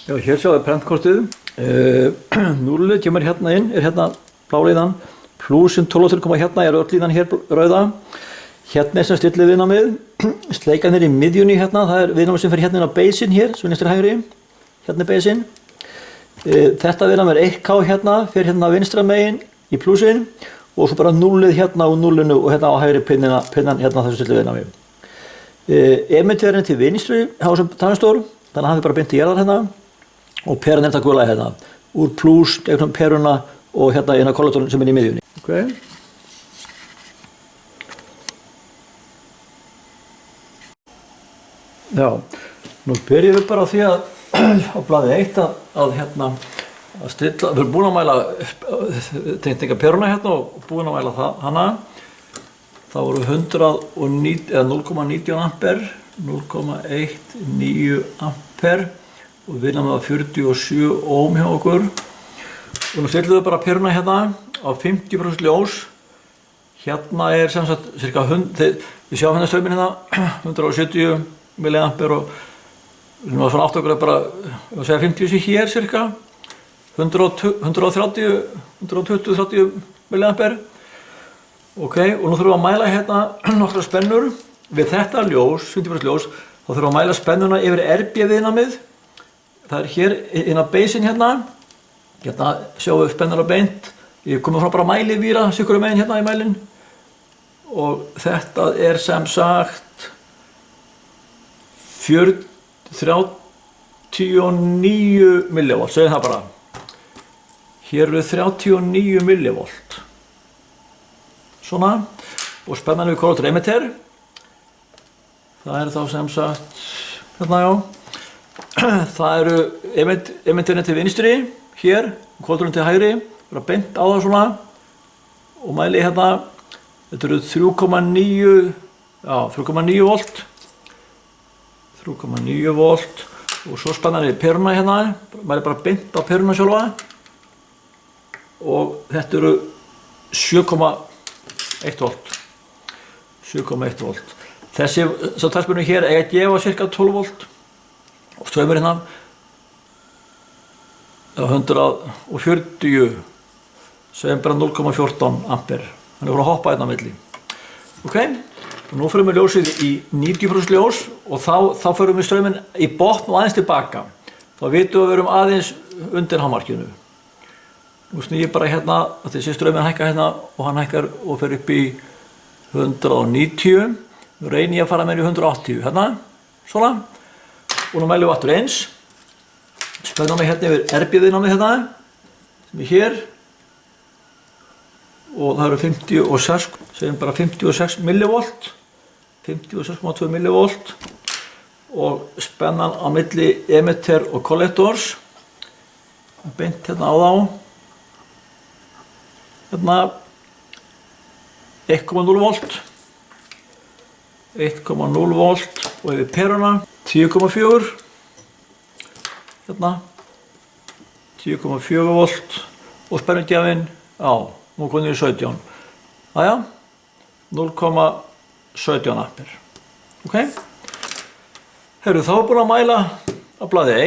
Já, hér sjáum við prentkortið. Núllið kemur hérna inn, hérna blálínan. Plúsin 12 koma hérna, öll línan hér rauða. Hérna sem stillið viðnámið. Sleikarnir í miðjunni hérna, það viðnámið sem fer hérna inn á beisinn hér, svo vinstri hægri. Hérna beisinn. Þetta viðnámið 1K hérna, fer hérna vinstra megin í plúsin. Og svo bara núllið hérna og nullinu og hérna á hægri pinnan hérna þessu stillið viðnámið. Emittverðin til vinstri, það var sem tannstór, þannig að hann er bara beint í jarðar hérna. Og peran er þetta gula hérna, úr plús, gegnum peruna og hérna inn á kollektorinn sem er í miðjunni. Okay. Já, nú byrjum við bara á því að á blaði 1 að hérna að stilla, við erum búin að mæla tengninga peruna hérna og búin að mæla hana. Það voru 0,19 ampere, 0,19 ampere og við erum að 47 ohm hjá okkur. Og nú stillum við bara peruna hérna á 50% ljós. Hérna er sem sagt cirka 100, við sjáum hérna strömmin hérna 170 milliampere og við erum að svona átt okkur að bara, ég segja 50 sér hér cirka 120-130 milliampere. Ok, og nú þurfum við að mæla hérna nokkra spennur. Við þetta ljós, 50% ljós, þá þurfum við að mæla spennuna yfir RB-viðnámið. Það er hér inn á beisinn hérna. Hérna sjáum við spennuna beint. Ég komið frá bara mælivíra, sikkurum megin hérna í mælinn. Og þetta er sem sagt 39 millivolt, segjum það bara. Hér eru 39 millivolt. Svona. Og spennan við kollektor emitter. Það er þá sem sagt, hérna já. Það eru emitterinn til vinstri, hér, kollektorinn til hægri. Bara beint á það svona. Og mæli hérna, þetta eru 3,9 volt. 3,9 volt. Og svo spennan við peruna hérna, mæli bara beint á peruna sjálfa. Og þetta eru 7,1 volt. 7,1 volt. Þessi talspennu hér eiga að gefa cirka 12 volt. Og ströymur hérna 140, segjum bara 0,14 ampere. Þannig að hoppa hérna á milli. Ok, og nú förum við ljósið í 90% ljós og þá förum við ströyminn í botn og aðeins tilbaka. Þá vitum við erum aðeins undir hámarkinu. Nú snýr ég bara hérna að þessi ströyminn hækkar hérna og hann hækkar og fer upp í 190. Nú reynir ég að fara með í 180 hérna, svona. Og nú mælum við aftur eins. Spennum við hérna yfir RB-viðnámið hérna, sem er hér. Og það eru 56, segjum bara 56 millivolt. 56,2 millivolt. Og spennan á milli emitter og kollektors. Beint hérna á þá. Hérna 1,0 volt. 1,0 volt og yfir peruna 10,4. Hérna 10,4 volt og spennugjafinn, já, nú komum við í 17. Aðja, 0,17 ampere. Ok? Herru, þá er búin að mæla á blaði 1.